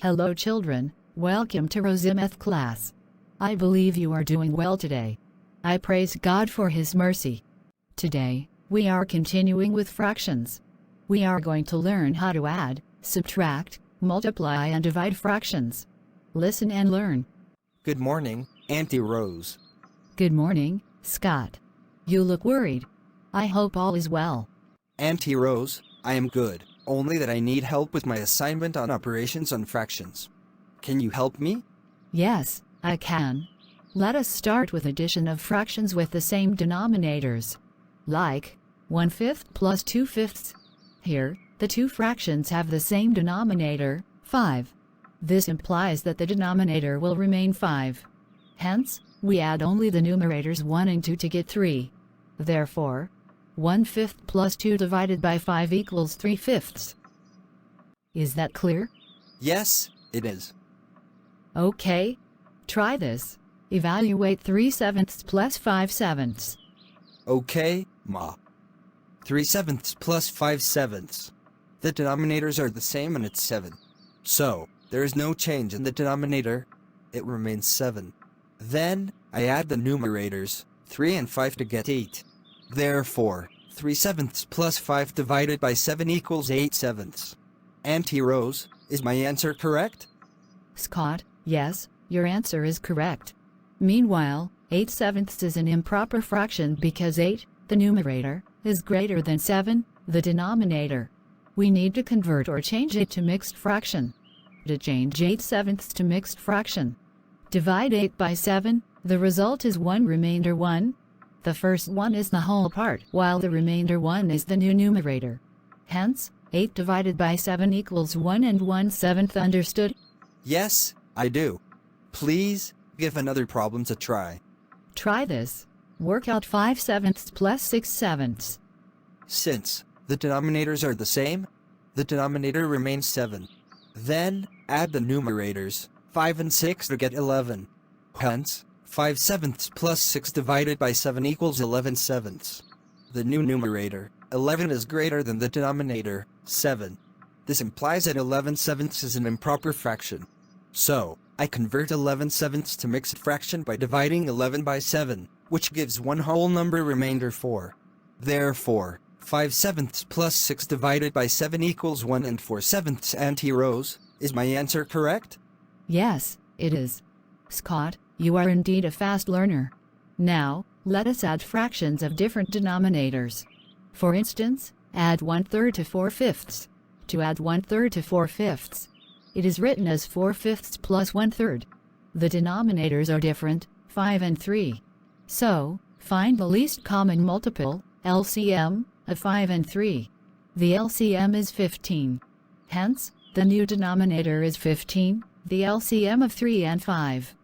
Hello children, welcome to Rose Math class. I believe you are doing well today. I praise God for His mercy. Today, we are continuing with fractions. We are going to learn how to add, subtract, multiply and divide fractions. Listen and learn. Good morning, Auntie Rose. Good morning, Scott. You look worried. I hope all is well. Auntie Rose, I am good, only that I need help with my assignment on operations on fractions. Can you help me? Yes, I can. Let us start with addition of fractions with the same denominators. Like 1/5 plus 2/5. Here, the two fractions have the same denominator, 5. This implies that the denominator will remain 5. Hence, we add only the numerators 1 and 2 to get 3. Therefore, 1/5 plus 2 divided by 5 equals 3/5. Is that clear? Yes, it is. Okay. Try this. Evaluate 3/7 plus 5/7. Okay, Ma. 3/7 plus 5/7. The denominators are the same and it's 7. So, there is no change in the denominator. It remains 7. Then, I add the numerators, 3 and 5 to get 8. Therefore, 3/7 plus 5 divided by 7 equals 8/7. Auntie Rose, is my answer correct? Scott, yes, your answer is correct. Meanwhile, 8/7 is an improper fraction because 8, the numerator, is greater than 7, the denominator. We need to convert or change it to mixed fraction. To change 8/7 to mixed fraction, divide 8 by 7, the result is 1 remainder 1. The first one is the whole part, while the remainder 1 is the new numerator. Hence, 8 divided by 7 equals 1 and 1/7. Understood? Yes, I do. Please, give another problem to try. Try this. Work out 5/7 plus 6/7. Since the denominators are the same, the denominator remains 7. Then, add the numerators, 5 and 6 to get 11. Hence, 5/7 plus 6 divided by 7 equals 11/7. The new numerator, 11, is greater than the denominator, 7. This implies that 11/7 is an improper fraction. So, I convert 11/7 to mixed fraction by dividing 11 by 7, which gives one whole number remainder 4. Therefore, 5/7 plus 6 divided by 7 equals 1 and 4/7. Auntie Rose, is my answer correct? Yes, it is. Scott, you are indeed a fast learner. Now, let us add fractions of different denominators. For instance, add 1/3 to 4/5. To add 1/3 to 4/5, it is written as 4/5 plus 1/3. The denominators are different, 5 and 3. So, find the least common multiple, LCM, of 5 and 3. The LCM is 15. Hence, the new denominator is 15, the LCM of 3 and 5.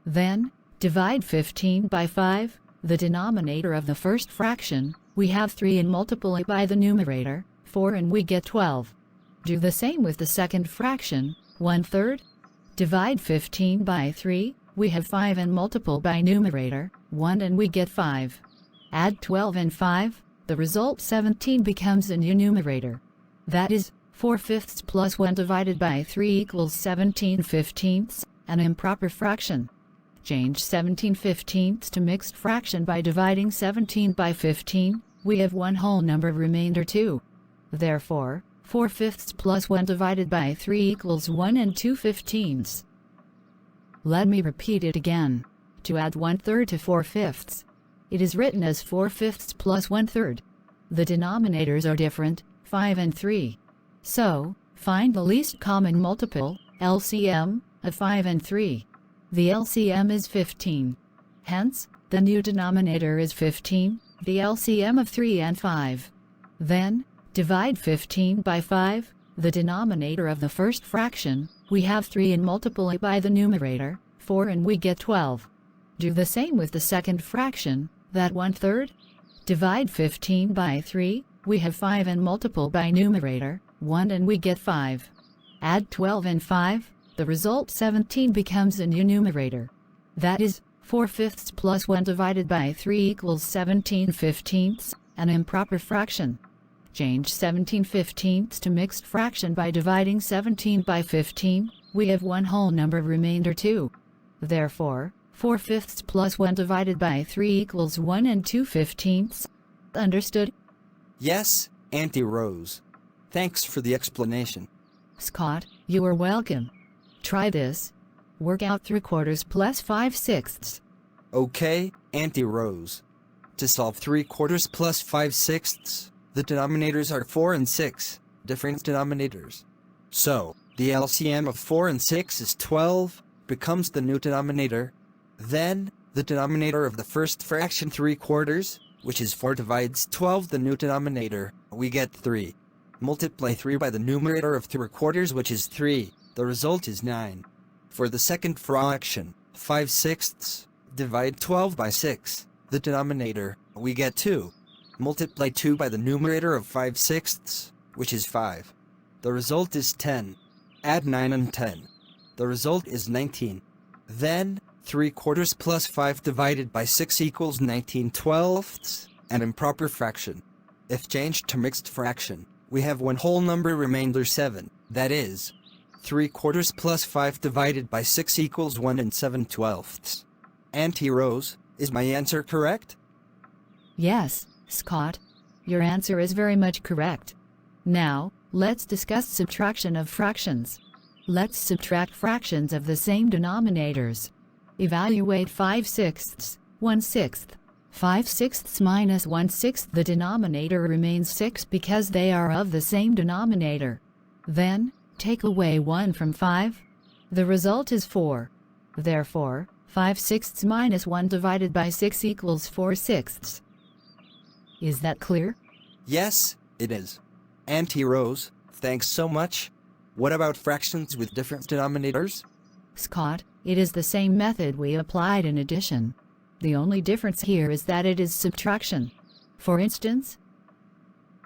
Then, divide 15 by 5, the denominator of the first fraction. We have 3 and multiply by the numerator, 4, and we get 12. Do the same with the second fraction, 1/3. Divide 15 by 3, we have 5 and multiply by numerator, 1, and we get 5. Add 12 and 5, the result 17 becomes a new numerator. That is, 4/5 plus 1 divided by 3 equals 17/15, an improper fraction. Change 17/15 to mixed fraction by dividing 17 by 15, we have one whole number remainder 2. Therefore, 4/5 plus 1 divided by 3 equals 1 and 2/15. Let me repeat it again. To add 1/3 to 4/5, it is written as 4/5 plus 1/3. The denominators are different, 5 and 3. So, find the least common multiple, LCM, of 5 and 3. The LCM is 15. Hence, the new denominator is 15, the LCM of 3 and 5. Then, divide 15 by 5, the denominator of the first fraction. We have 3 and multiply by the numerator, 4, and we get 12. Do the same with the second fraction, that 1/3. Divide 15 by 3, we have 5 and multiply by numerator, 1, and we get 5. Add 12 and 5, the result 17 becomes a new numerator. That is, 4/5 plus 1 divided by 3 equals 17/15, an improper fraction. Change 17/15 to mixed fraction by dividing 17 by 15, we have one whole number remainder 2. Therefore, 4/5 plus 1 divided by 3 equals 1 and 2/15. Understood? Yes, Auntie Rose. Thanks for the explanation. Scott, you are welcome. Try this. Work out 3/4 plus 5/6. Okay, Auntie Rose. To solve 3/4 plus 5/6, the denominators are 4 and 6, different denominators. So, the LCM of 4 and 6 is 12, becomes the new denominator. Then, the denominator of the first fraction 3/4, which is 4 divides 12 the new denominator, we get 3. Multiply 3 by the numerator of 3/4, which is 3, the result is 9. For the second fraction, 5/6, divide 12 by 6, the denominator, we get 2. Multiply 2 by the numerator of 5/6, which is 5. The result is 10. Add 9 and 10. The result is 19. Then, 3/4 plus 5 divided by 6 equals 19/12, an improper fraction. If changed to mixed fraction, we have one whole number remainder 7, that is, 3/4 plus 5 divided by 6 equals 1 and 7/12. Auntie Rose, is my answer correct? Yes, Scott. Your answer is very much correct. Now, let's discuss subtraction of fractions. Let's subtract fractions of the same denominators. Evaluate 5/6, 1/6. 5/6 minus 1/6, the denominator remains 6 because they are of the same denominator. Then, take away 1 from 5. The result is 4. Therefore, 5/6 minus 1 divided by 6 equals 4/6. Is that clear? Yes, it is. Auntie Rose, thanks so much. What about fractions with different denominators? Scott, it is the same method we applied in addition. The only difference here is that it is subtraction. For instance,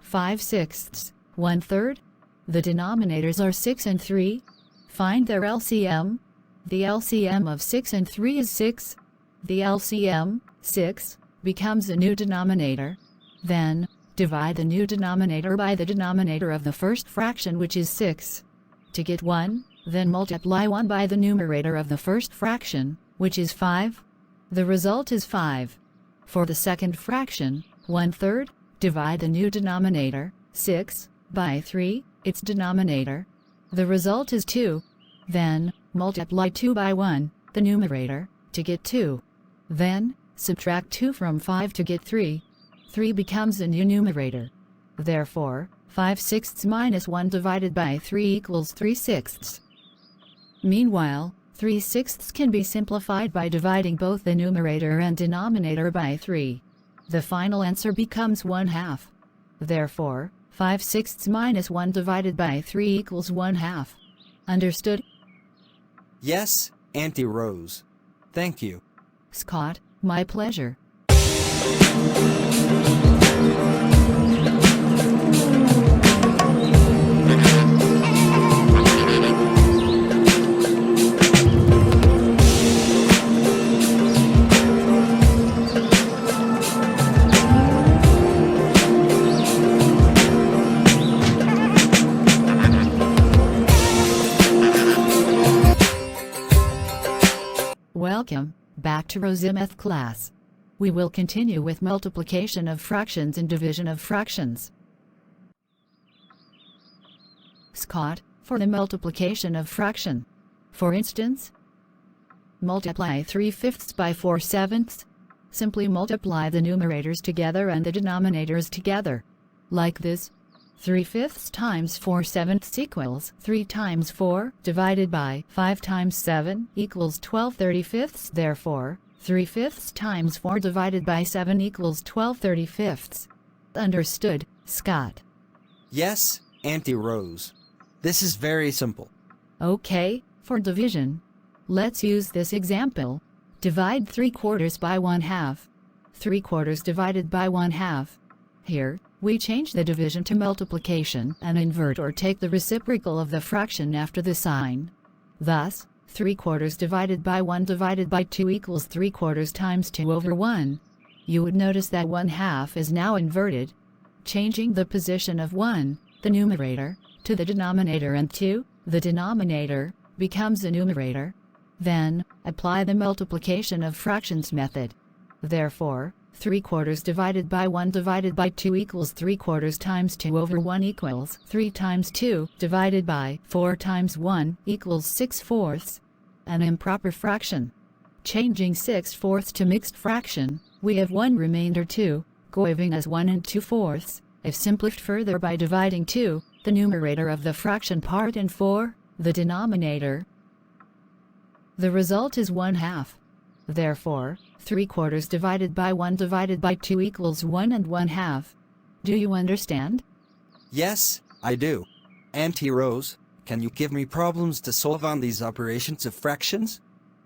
5/6, 1/3. The denominators are 6 and 3. Find their LCM. The LCM of 6 and 3 is 6. The LCM, 6, becomes a new denominator. Then, divide the new denominator by the denominator of the first fraction, which is 6. To get 1, then multiply 1 by the numerator of the first fraction, which is 5. The result is 5. For the second fraction, 1/3, divide the new denominator, 6, by 3, its denominator. The result is 2. Then, multiply 2 by 1, the numerator, to get 2. Then, subtract 2 from 5 to get 3. 3 becomes a new numerator. Therefore, 5/6 minus 1 divided by 3 equals 3/6. Meanwhile, 3/6 can be simplified by dividing both the numerator and denominator by 3. The final answer becomes 1/2. Therefore, 5/6 minus 1 divided by 3 equals 1/2. Understood? Yes, Auntie Rose. Thank you. Scott, my pleasure. Welcome back to Rosimeth class. We will continue with multiplication of fractions and division of fractions. Scott, for the multiplication of fraction. For instance, multiply 3/5 by 4/7. Simply multiply the numerators together and the denominators together. Like this. 3/5 times 4/7 equals 3 times 4 divided by 5 times 7 equals 12/35. Therefore, 3/5 times 4 divided by 7 equals 12/35. Understood, Scott? Yes, Auntie Rose. This is very simple. Okay, for division, let's use this example. Divide 3/4 by 1/2. 3/4 divided by 1/2. Here, we change the division to multiplication and invert or take the reciprocal of the fraction after the sign. Thus, 3/4 divided by 1 divided by 2 equals 3/4 times 2 over 1. You would notice that 1/2 is now inverted. Changing the position of 1, the numerator, to the denominator and 2, the denominator, becomes a numerator. Then, apply the multiplication of fractions method. Therefore, 3/4 divided by 1 divided by 2 equals 3/4 times 2 over 1 equals 3 times 2 divided by 4 times 1 equals 6/4. An improper fraction. Changing 6/4 to mixed fraction, we have 1 remainder 2, giving us 1 and 2/4. If simplified further by dividing 2, the numerator of the fraction part and 4, the denominator, the result is 1/2. Therefore, 3/4 divided by 1 divided by 2 equals 1 and 1/2. Do you understand? Yes, I do. Auntie Rose, can you give me problems to solve on these operations of fractions?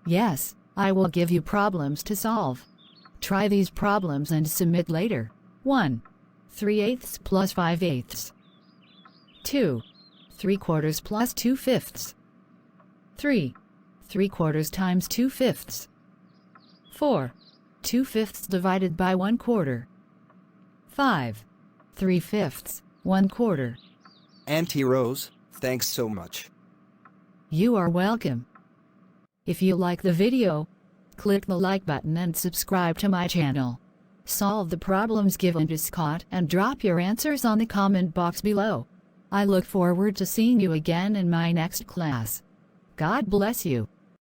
Yes, I will give you problems to solve. Try these problems and submit later. 1. 3/8 plus 5/8. 2. 3/4 plus 2/5. 3. 3/4 times 2/5. 4. 2/5 divided by 1/4. 5. 3/5, 1/4. Auntie Rose, thanks so much. You are welcome. If you like the video, click the like button and subscribe to my channel. Solve the problems given to Scott and drop your answers on the comment box below. I look forward to seeing you again in my next class. God bless you.